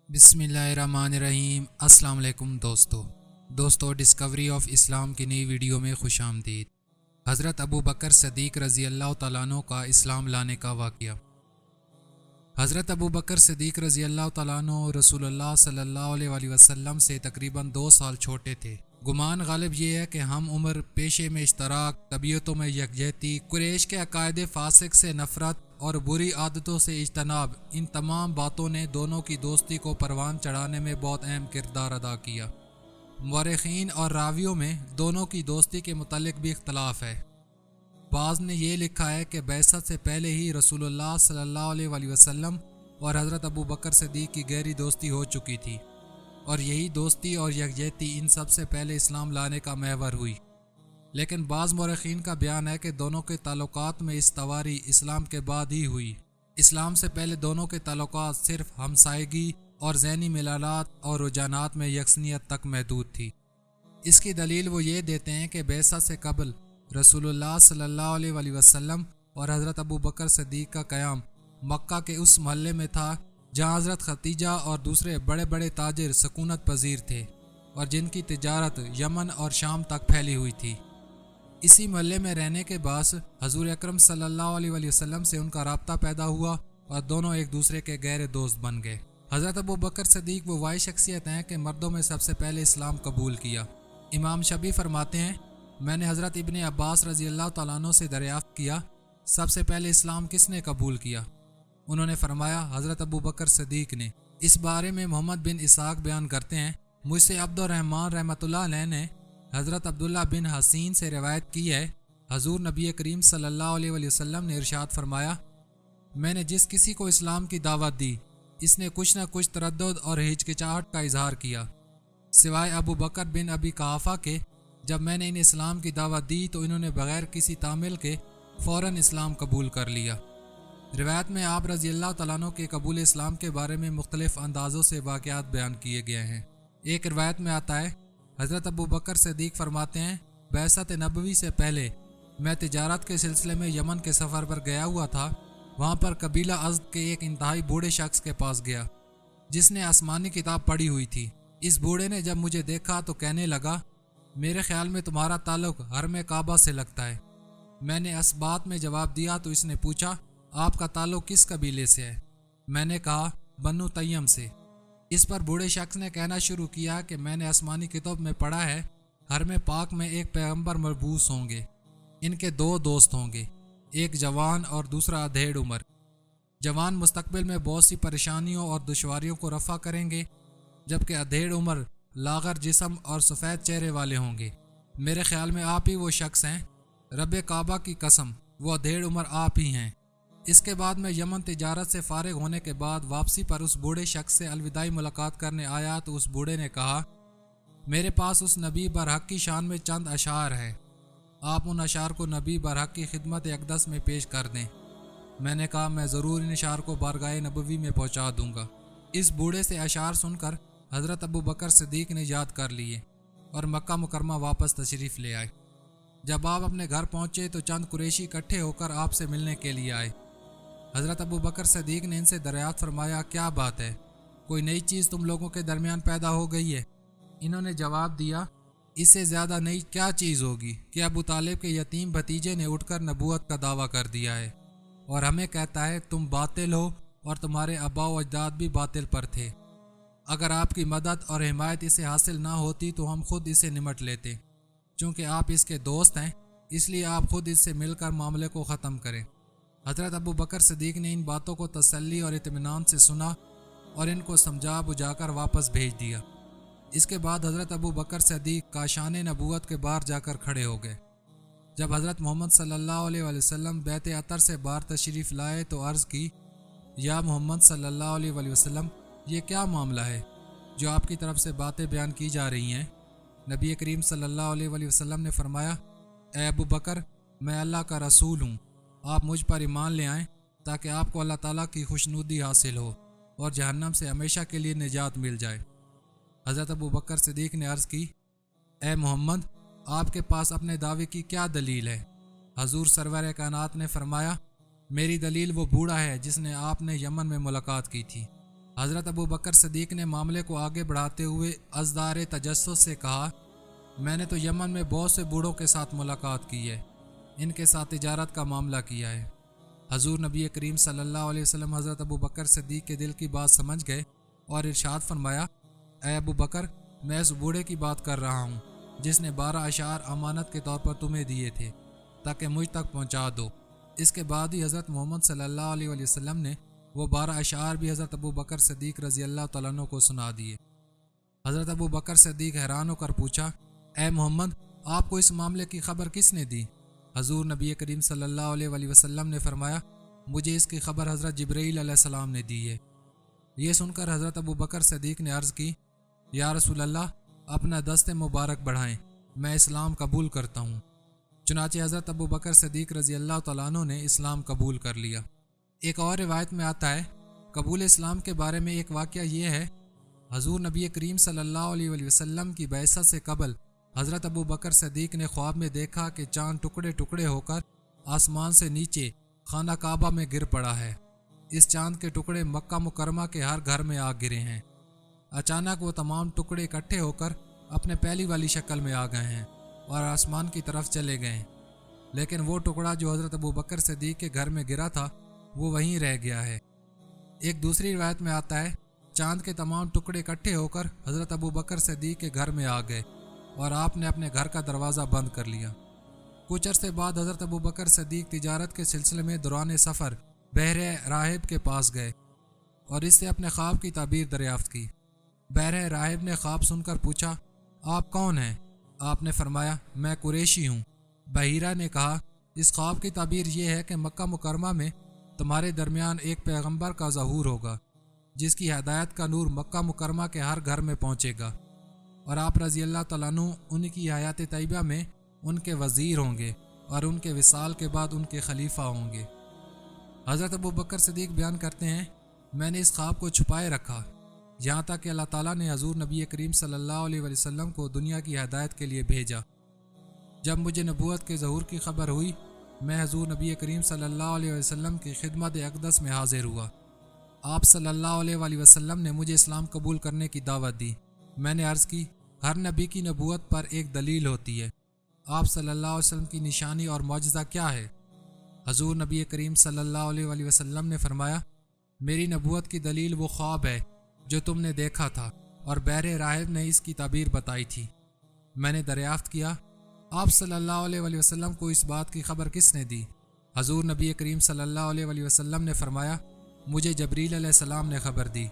बिस्मिल्लाहिर्रहमानिर्रहीम। अस्सलाम वालेकुम दोस्तों डिस्कवरी ऑफ इस्लाम की नई वीडियो में खुश आमदीद। हज़रत अबू बकर सदीक रज़ी अल्लाह तआला अन्हु का इस्लाम लाने का वाक़या। हज़रत अबू बकर सदीक रज़ी अल्लाह तआला अन्हु रसूलुल्लाह सल्लल्लाहु अलैहि वसल्लम से तकरीबन 2 साल छोटे थे। गुमान गालिब ये है कि हम उम्र, पेशे में इश्तराक, तबीयतों में यकजहती, कुरैश के अकायदे फासिक से नफ़रत और बुरी आदतों से इज्तनाब, इन तमाम बातों ने दोनों की दोस्ती को परवान चढ़ाने में बहुत अहम किरदार अदा किया। मुअर्रिखीन और रावियों में दोनों की दोस्ती के मुतालिक भी इख्तलाफ है। बाज़ ने यह लिखा है कि बैसत से पहले ही रसूलुल्लाह सल्लल्लाहु अलैहि वसल्लम और हज़रत अबू बकर सिद्दीक़ की गहरी दोस्ती हो चुकी थी और यही दोस्ती और यकजहती इन सब से पहले इस्लाम लाने का महवर हुई। लेकिन बाज़ मुअर्रिखीन का बयान है कि दोनों के ताल्लुकात में इस्तवारी इस्लाम के बाद ही हुई। इस्लाम से पहले दोनों के ताल्लुकात सिर्फ हमसायगी और ज़हनी मिलालात और रुझानात में यकसनियत तक महदूद थी। इसकी दलील वो ये देते हैं कि बैसा से कबल रसूलुल्लाह सल्लल्लाहु अलैहि वसल्लम और हज़रत अबू बकर सिद्दीक़ का क़याम मक्का के उस महल्ले में था जहाँ हज़रत खदीजा और दूसरे बड़े बड़े ताजिर सकूनत पजीर थे और जिनकी तिजारत यमन और शाम तक फैली हुई थी। इसी महल्ले में रहने के बाद हजूर अकरम सल्लल्लाहु अलैहि वसल्लम से उनका राब्ता पैदा हुआ और दोनों एक दूसरे के गहरे दोस्त बन गए। हज़रत अबू बकर सिद्दीक़ वो वाही शख्सियत हैं कि मर्दों में सबसे पहले इस्लाम कबूल किया। इमाम शबी फरमाते हैं, मैंने हज़रत इब्ने अब्बास रज़ी अल्लाह तआला अन्हु से दरियाफ़्त किया, सबसे पहले इस्लाम किसने कबूल किया? उन्होंने फरमाया, हज़रत अबू बकर सिद्दीक़ ने। इस बारे में मोहम्मद बिन इसहाक़ बयान करते हैं, मुझसे अब्दुर्रहमान रहमतुल्लाह अलैह ने हज़रत अब्दुल्ला बिन हसीन से रिवायत की है, हजूर नबी करीम सल्लल्लाहु अलैहि वसल्लम ने इरशाद फरमाया, मैंने जिस किसी को इस्लाम की दावत दी इसने कुछ न कुछ तरद्दुद और हिचकिचाहट का इजहार किया, सिवाय अबू बकर बिन अबी कहाफ़ा के। जब मैंने इन्हें इस्लाम की दावत दी तो इन्होंने बग़ैर किसी तामिल के फ़ौरन इस्लाम कबूल कर लिया। रिवायत में आप रज़ी अल्लाह तआला अन्हु के कबूल इस्लाम के बारे में मुख्तलिफ़ अंदाज़ों से वाक़यात बयान किए गए हैं। एक रिवायत में आता है, हज़रत अबू बकर सिद्दीक़ फरमाते हैं, बैसत नबवी से पहले मैं तिजारत के सिलसिले में यमन के सफ़र पर गया हुआ था। वहाँ पर कबीला अज़द के एक इंतहाई बूढ़े शख्स के पास गया जिसने आसमानी किताब पढ़ी हुई थी। इस बूढ़े ने जब मुझे देखा तो कहने लगा, मेरे ख्याल में तुम्हारा ताल्लुक़ हरम काबा से लगता है। मैंने इस बात में जवाब दिया तो इसने पूछा, आपका ताल्लुक़ किस कबीले से है? मैंने कहा, बन्नू तय्यम से। इस पर बूढ़े शख्स ने कहना शुरू किया कि मैंने आसमानी किताब में पढ़ा है, हरम पाक में एक पैगंबर मरबूस होंगे, इनके 2 दोस्त होंगे, एक जवान और दूसरा अधेड़ उम्र। जवान मुस्तकबिल में बहुत सी परेशानियों और दुश्वारियों को रफ़ा करेंगे, जबकि अधेड़ उम्र लागर जिस्म और सफ़ेद चेहरे वाले होंगे। मेरे ख्याल में आप ही वो शख्स हैं। रब काबा की कसम, वो अधेड़ उम्र आप ही हैं। इसके बाद मैं यमन तिजारत से फारिग होने के बाद वापसी पर उस बूढ़े शख्स से अलविदाई मुलाकात करने आया तो उस बूढ़े ने कहा, मेरे पास उस नबी बरहक की शान में चंद अशार हैं, आप उन अशार को नबी बरहक की खिदमत अक़दस में पेश कर दें। मैंने कहा, मैं ज़रूर इन अशार को बारगाह नबवी में पहुँचा दूँगा। इस बूढ़े से अशार सुनकर हज़रत अबू बकर सिद्दीक़ ने याद कर लिए और मक्का मुकरमा वापस तशरीफ़ ले आए। जब आप अपने घर पहुँचे तो चंद कुरैशी इकट्ठे होकर आपसे मिलने के लिए आए। हज़रत अबू बकर सिद्दीक़ ने इनसे दरियाफ़्त फरमाया, क्या बात है, कोई नई चीज़ तुम लोगों के दरमियान पैदा हो गई है? इन्होंने जवाब दिया, इससे ज़्यादा नई क्या चीज़ होगी कि अबू तालिब के यतीम भतीजे ने उठकर नबूवत का दावा कर दिया है और हमें कहता है तुम बातिल हो और तुम्हारे आबा व अजदाद भी बातिल पर थे। अगर आपकी मदद और हिमायत इसे हासिल ना होती तो हम खुद इसे निमट लेते। चूँकि आप इसके दोस्त हैं इसलिए आप खुद इससे मिलकर मामले को ख़त्म करें। हज़रत अबू बकर सिद्दीक़ ने इन बातों को तसल्ली और इत्मीनान से सुना और इनको समझा बुझाकर वापस भेज दिया। इसके बाद हज़रत अबू बकर सिद्दीक़ काशान नबूवत के बाहर जाकर खड़े हो गए। जब हज़रत मोहम्मद सल्लल्लाहु अलैहि वसल्लम बैत अतर से बाहर तशरीफ़ लाए तो अर्ज़ की, या मोहम्मद सल्लल्लाहु अलैहि वसल्लम, ये क्या मामला है जो आपकी तरफ से बातें बयान की जा रही हैं? नबी करीम सल्लल्लाहु अलैहि वसल्लम ने फरमाया, ए अबू बकर, मैं अल्लाह का रसूल हूँ, आप मुझ पर ईमान ले आएँ ताकि आपको अल्लाह ताला की खुशनुदी हासिल हो और जहन्नम से हमेशा के लिए निजात मिल जाए। हज़रत अबू बकर सिद्दीक़ ने अर्ज़ की, ए मोहम्मद, आपके पास अपने दावे की क्या दलील है? हजूर सरवर कायनात ने फरमाया, मेरी दलील वो बूढ़ा है जिसने आपने यमन में मुलाकात की थी। हज़रत अबू बकर सदीक ने मामले को आगे बढ़ाते हुए अज़दार तजस्सुस से कहा, मैंने तो यमन में बहुत से बूढ़ों के साथ मुलाकात की है, इनके साथ तिजारत का मामला किया है। हजूर नबी करीम सल्लल्लाहु अलैहि वसल्लम हज़रत अबू बकर सदीक के दिल की बात समझ गए और इरशाद फरमाया, ऐ अबू बकर, मैं उस बूढ़े की बात कर रहा हूँ जिसने 12 अशार अमानत के तौर पर तुम्हें दिए थे ताकि मुझ तक पहुँचा दो। इसके बाद ही हज़रत मोहम्मद सल्लल्लाहु अलैहि वसल्लम ने वो 12 अशार भी हज़रत अबू बकर सदीक रज़ी अल्लाह तआला अन्हु को सुना दिए। हज़रत अबू बकर सदीक हैरान होकर पूछा, ए मोहम्मद, आपको इस मामले की खबर किसने दी? हजूर नबी करीम सल्लल्लाहु अलैहि वसल्लम ने फरमाया, मुझे इसकी खबर हज़रत जिब्रील अलैहिस्सलाम ने दी है। ये सुनकर हज़रत अबू बकर सदीक ने अर्ज़ की, या रसूल अल्लाह, अपना दस्ते मुबारक बढ़ाएं, मैं इस्लाम कबूल करता हूँ। चुनाचे हज़रत अबू बकर सदीक रज़ी अल्लाह तआला अन्हु ने इस्लाम कबूल कर लिया। एक और रिवायत में आता है, कबूल इस्लाम के बारे में एक वाक़या ये है, हजूर नबी करीम सल्लल्लाहु अलैहि वसल्लम की बैसत से कबल हज़रत अबू बकर सदीक ने ख्वाब में देखा कि चाँद टुकड़े टुकड़े होकर आसमान से नीचे खाना काबा में गिर पड़ा है। इस चाँद के टुकड़े मक्का मुकरमा के हर घर में आ गिरे हैं। अचानक वो तमाम टुकड़े इकट्ठे होकर अपने पहली वाली शक्ल में आ गए हैं और आसमान की तरफ चले गए हैं, लेकिन वो टुकड़ा जो हज़रत अबू बकर सदीक के घर में गिरा था वो वहीं रह गया है। एक दूसरी रिवायत में आता है, चाँद के तमाम टुकड़े इकट्ठे होकर हज़रत अबू बकर सदीक के घर में आ गए और आपने अपने घर का दरवाज़ा बंद कर लिया। कुछ अरसे बाद हज़रत अबू बकर सदीक तिजारत के सिलसिले में दौरान सफ़र बहरे राहिब के पास गए और इससे अपने ख्वाब की ताबीर दरियाफ्त की। बहरे राहिब ने ख्वाब सुनकर पूछा, आप कौन हैं? आपने फरमाया, मैं कुरैशी हूँ। बहीरा ने कहा, इस ख्वाब की ताबीर ये है कि मक्का मुकरमा में तुम्हारे दरमियान एक पैगंबर का ज़हूर होगा जिसकी हदायत का नूर मक्का मुकरमा के हर घर में पहुँचेगा और आप रज़ी अल्लाह तआला अन्हु उनकी हयात तैयबा में उनके वज़ीर होंगे और उनके विसाल के बाद उनके खलीफा होंगे। हज़रत अबू बकर सदीक बयान करते हैं, मैंने इस ख्वाब को छुपाए रखा यहाँ तक कि अल्लाह ताला ने हजूर नबी करीम सल्लल्लाहु अलैहि वसल्लम को दुनिया की हदायत के लिए भेजा। जब मुझे नबूवत के ज़हूर की खबर हुई, मैं हजूर नबी करीम सल्लल्लाहु अलैहि वसल्लम की खिदमत अक़दस में हाजिर हुआ। आप सल्लल्लाहु अलैहि वसल्लम ने मुझे इस्लाम कबूल करने की दावत दी। मैंने अर्ज़ की, हर नबी की नबूवत पर एक दलील होती है, आप सल्लल्लाहु अलैहि वसल्लम की निशानी और मौजज़ा क्या है? हजूर नबी करीम सल्लल्लाहु अलैहि वसल्लम ने फरमाया, मेरी नबूवत की दलील वो ख्वाब है जो तुमने देखा था और बहरे राहिब ने इसकी ताबीर बताई थी। मैंने दरियाफ्त किया, आप सल्लल्लाहु अलैहि वसल्लम को इस बात की खबर किसने दी? हजूर नबी करीम सल्लल्लाहु अलैहि वसल्लम ने फरमाया, मुझे जबरील अलैहिस्सलाम ने खबर दी।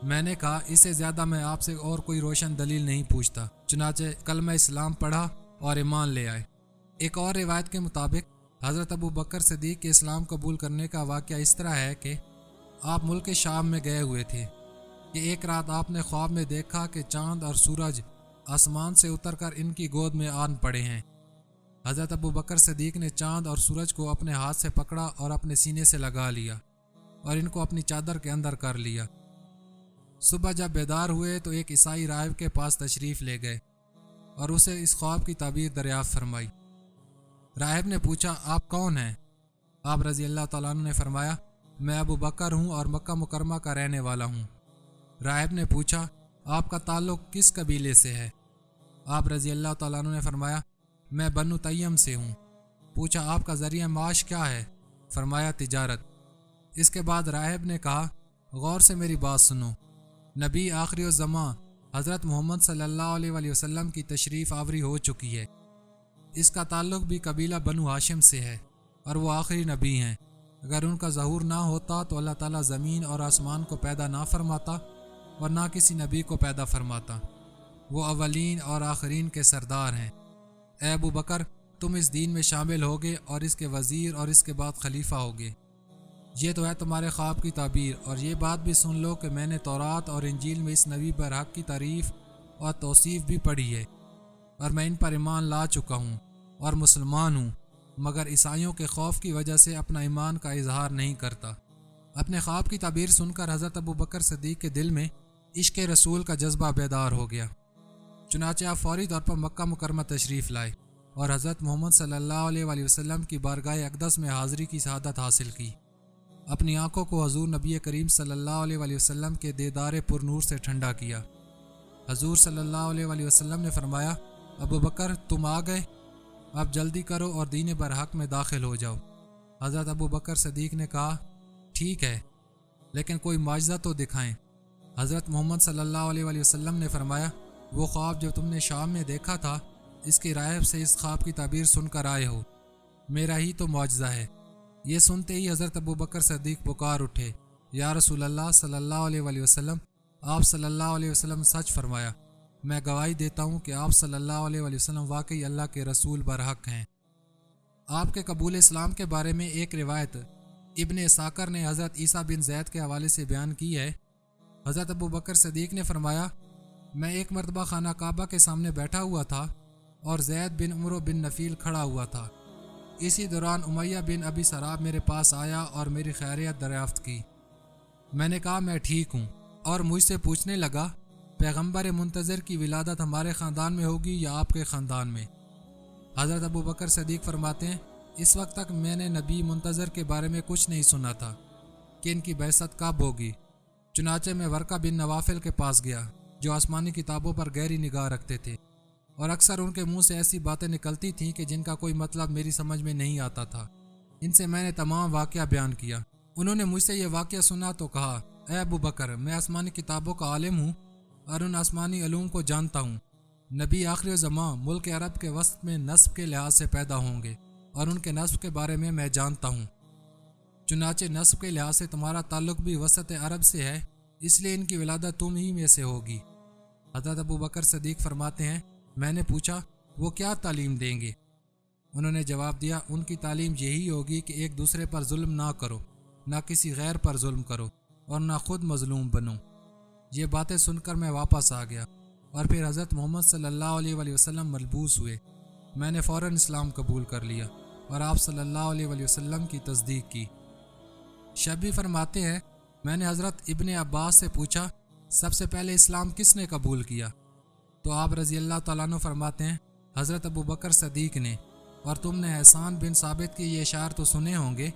मैंने कहा, इससे ज़्यादा मैं आपसे और कोई रोशन दलील नहीं पूछता। चुनाचे कलमा इस्लाम पढ़ा और ईमान ले आए। एक और रिवायत के मुताबिक हज़रत अबू बकर सदीक के इस्लाम कबूल करने का वाक़या इस तरह है कि आप मुल्क शाम में गए हुए थे कि एक रात आपने ख्वाब में देखा कि चाँद और सूरज आसमान से उतरकर इनकी गोद में आन पड़े हैं। हज़रत अबू बकर सदीक ने चाँद और सूरज को अपने हाथ से पकड़ा और अपने सीने से लगा लिया और इनको अपनी चादर के अंदर कर लिया। सुबह जब बेदार हुए तो एक ईसाई राहिब के पास तशरीफ़ ले गए और उसे इस ख्वाब की ताबीर दरियाफ़त फरमाई। राहिब ने पूछा, आप कौन हैं? आप रज़ी अल्लाह तआला अन्हु ने फरमाया, मैं अबू बकर हूँ और मक्का मुकरमा का रहने वाला हूँ। राहिब ने पूछा, आपका ताल्लुक़ किस कबीले से है? आप रज़ी अल्लाह तआला अन्हु ने फरमाया, मैं बनु तय्यम से हूँ। पूछा, आपका ज़रिया माश क्या है? फरमाया, तिजारत। इसके बाद राहिब ने कहा, गौर से मेरी बात सुनो, नबी आखिरी ज़मां हज़रत मोहम्मद सल्लल्लाहु अलैहि वसल्लम की तशरीफ़ आवरी हो चुकी है। इसका ताल्लुक़ भी कबीला बनु हाशिम से है और वो आखिरी नबी हैं। अगर उनका ज़हूर ना होता तो अल्लाह ताला ज़मीन और आसमान को पैदा ना फरमाता और ना किसी नबी को पैदा फरमाता। वो अवलीन और आखिरीन के सरदार हैं। ए अबू बकर, तुम इस दीन में शामिल होगे और इसके वज़ीर और इसके बाद खलीफा होगे। ये तो है तुम्हारे ख्वाब की ताबीर, और ये बात भी सुन लो कि मैंने तौरात और इंजील में इस नबी पर हक़ की तारीफ़ और तौसीफ़ भी पढ़ी है और मैं इन पर ईमान ला चुका हूँ और मुसलमान हूँ, मगर ईसाइयों के खौफ की वजह से अपना ईमान का इजहार नहीं करता। अपने ख्वाब की ताबीर सुनकर हज़रत अबू बकर सदीक के दिल में इश्क़ रसूल का जज्बा बेदार हो गया। चुनाचे आप फौरी तौर पर मक्का मुकरमा तशरीफ़ लाए اور حضرت محمد صلی اللہ علیہ وآلہ وسلم کی بارگاہ اقدس میں حاضری کی سعادت حاصل کی۔ اپنی آنکھوں کو حضور نبی کریم صلی اللہ علیہ وآلہ وسلم کے دیدار پر نور سے ٹھنڈا کیا۔ حضور صلی اللہ علیہ وآلہ وسلم نے فرمایا، ابو بکر تم آ گئے، اب جلدی کرو اور دین برحق میں داخل ہو جاؤ۔ حضرت ابو بکر صدیق نے کہا، ٹھیک ہے، لیکن کوئی معجزہ تو دکھائیں۔ حضرت محمد صلی اللہ علیہ وآلہ وسلم نے فرمایا، وہ خواب جو تم نے شام میں دیکھا تھا، اس کی رائب سے اس خواب کی تعبیر سن کر آئے ہو، میرا ہی تو معجزہ ہے۔ یہ سنتے ہی حضرت ابو بکر صدیق پکار اٹھے، یا رسول اللہ صلی اللہ علیہ وآلہ وسلم، آپ صلی اللہ علیہ وسلم سچ فرمایا، میں گواہی دیتا ہوں کہ آپ صلی اللہ علیہ وآلہ وسلم واقعی اللہ کے رسول برحق ہیں۔ آپ کے قبول اسلام کے بارے میں ایک روایت ابن اساکر نے حضرت عیسیٰ بن زید کے حوالے سے بیان کی ہے۔ حضرت ابو بکر صدیق نے فرمایا، میں ایک مرتبہ خانہ کعبہ کے سامنے بیٹھا ہوا تھا اور زید بن عمرو بن نفیل کھڑا ہوا تھا۔ اسی دوران امیہ بن ابی سراب میرے پاس آیا اور میری خیریت دریافت کی۔ میں نے کہا میں ٹھیک ہوں، اور مجھ سے پوچھنے لگا، پیغمبر منتظر کی ولادت ہمارے خاندان میں ہوگی یا آپ کے خاندان میں؟ حضرت ابو بکر صدیق فرماتے ہیں، اس وقت تک میں نے نبی منتظر کے بارے میں کچھ نہیں سنا تھا کہ ان کی بعثت کب ہوگی۔ چنانچہ میں ورقہ بن نوافل کے پاس گیا، جو آسمانی کتابوں پر گہری نگاہ رکھتے تھے، اور اکثر ان کے منہ سے ایسی باتیں نکلتی تھیں کہ جن کا کوئی مطلب میری سمجھ میں نہیں آتا تھا۔ ان سے میں نے تمام واقعہ بیان کیا۔ انہوں نے مجھ سے یہ واقعہ سنا تو کہا، اے ابو بکر، میں آسمانی کتابوں کا عالم ہوں اور ان آسمانی علوم کو جانتا ہوں۔ نبی آخر زمان ملک عرب کے وسط میں نسب کے لحاظ سے پیدا ہوں گے، اور ان کے نسب کے بارے میں جانتا ہوں۔ چنانچہ نسب کے لحاظ سے تمہارا تعلق بھی وسط عرب سے ہے، اس لیے ان کی ولادت تم ہی میں سے ہوگی۔ حضرت ابو بکر صدیق فرماتے ہیں، میں نے پوچھا، وہ کیا تعلیم دیں گے؟ انہوں نے جواب دیا، ان کی تعلیم یہی ہوگی کہ ایک دوسرے پر ظلم نہ کرو، نہ کسی غیر پر ظلم کرو، اور نہ خود مظلوم بنو۔ یہ باتیں سن کر میں واپس آ گیا، اور پھر حضرت محمد صلی اللہ علیہ وآلہ وسلم ملبوس ہوئے۔ میں نے فوراً اسلام قبول کر لیا اور آپ صلی اللہ علیہ وآلہ وسلم کی تصدیق کی۔ شبی فرماتے ہیں، میں نے حضرت ابن عباس سے پوچھا، سب سے پہلے اسلام کس نے قبول کیا؟ تو آپ رضی اللہ تعالیٰ عنہ فرماتے ہیں، حضرت ابو بکر صدیق نے۔ اور تم نے احسان بن ثابت کے یہ اشعار تو سنے ہوں گے،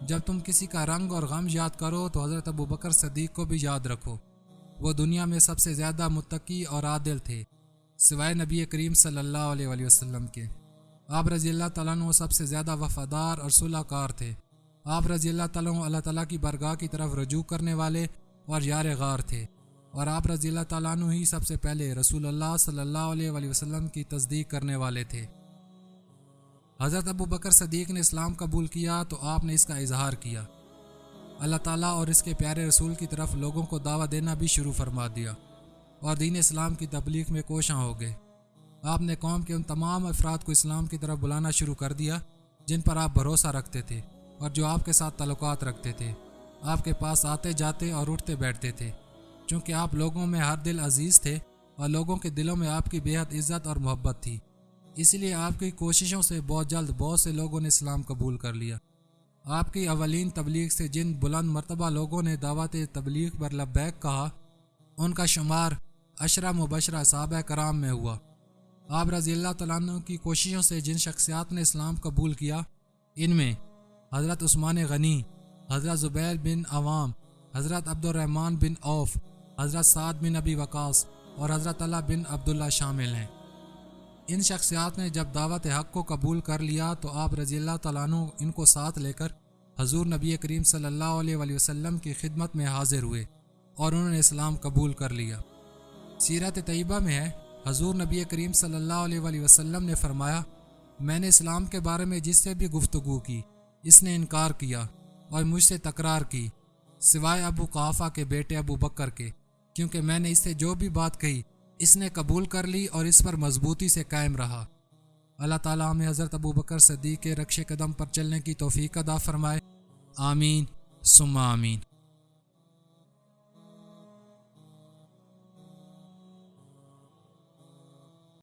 جب تم کسی کا رنگ اور غم یاد کرو تو حضرت ابو بکر صدیق کو بھی یاد رکھو، وہ دنیا میں سب سے زیادہ متقی اور عادل تھے، سوائے نبی کریم صلی اللہ علیہ وآلہ وسلم کے۔ آپ رضی اللہ تعالیٰ عنہ سب سے زیادہ وفادار اور صلح کار تھے۔ آپ رضی اللہ تعالیٰ عنہ اللہ تعالیٰ کی بارگاہ کی طرف رجوع کرنے والے اور یار غار تھے، اور آپ رضی اللہ تعالیٰ عنہ ہی سب سے پہلے رسول اللہ صلی اللہ علیہ وآلہ وسلم کی تصدیق کرنے والے تھے۔ حضرت ابو بکر صدیق نے اسلام قبول کیا تو آپ نے اس کا اظہار کیا۔ اللہ تعالیٰ اور اس کے پیارے رسول کی طرف لوگوں کو دعوت دینا بھی شروع فرما دیا، اور دین اسلام کی تبلیغ میں کوشاں ہو گئے۔ آپ نے قوم کے ان تمام افراد کو اسلام کی طرف بلانا شروع کر دیا جن پر آپ بھروسہ رکھتے تھے اور جو آپ کے ساتھ تعلقات رکھتے تھے۔ آپ کے پاس آتے جاتے اور اٹھتے بیٹھتے تھے، چونکہ آپ لوگوں میں ہر دل عزیز تھے اور لوگوں کے دلوں میں آپ کی بے حد عزت اور محبت تھی، اس لیے آپ کی کوششوں سے بہت جلد بہت سے لوگوں نے اسلام قبول کر لیا۔ آپ کی اولین تبلیغ سے جن بلند مرتبہ لوگوں نے دعوت تبلیغ پر لبیک کہا، ان کا شمار عشرہ مبشرہ صحابہ کرام میں ہوا۔ آپ رضی اللہ تعالیٰ عنہ کی کوششوں سے جن شخصیات نے اسلام قبول کیا، ان میں حضرت عثمان غنی، حضرت زبیر بن عوام، حضرت عبد الرحمن بن عوف، حضرت سعد بن ابی وقاص اور حضرت طلحہ بن عبداللہ شامل ہیں۔ ان شخصیات نے جب دعوت حق کو قبول کر لیا تو آپ رضی اللہ تعالیٰ عنہ ان کو ساتھ لے کر حضور نبی کریم صلی اللہ علیہ وآلہ وسلم کی خدمت میں حاضر ہوئے اور انہوں نے اسلام قبول کر لیا۔ سیرت طیبہ میں ہے، حضور نبی کریم صلی اللہ علیہ وآلہ وسلم نے فرمایا، میں نے اسلام کے بارے میں جس سے بھی گفتگو کی، اس نے انکار کیا اور مجھ سے تکرار کی، سوائے ابو قحافہ کے بیٹے ابو بکر کے، کیونکہ میں نے اس سے جو بھی بات کہی اس نے قبول کر لی اور اس پر مضبوطی سے قائم رہا۔ اللہ تعالیٰ ہمیں حضرت ابو بکر صدیق کے رکش قدم پر چلنے کی توفیق عطا فرمائے، آمین ثم آمین۔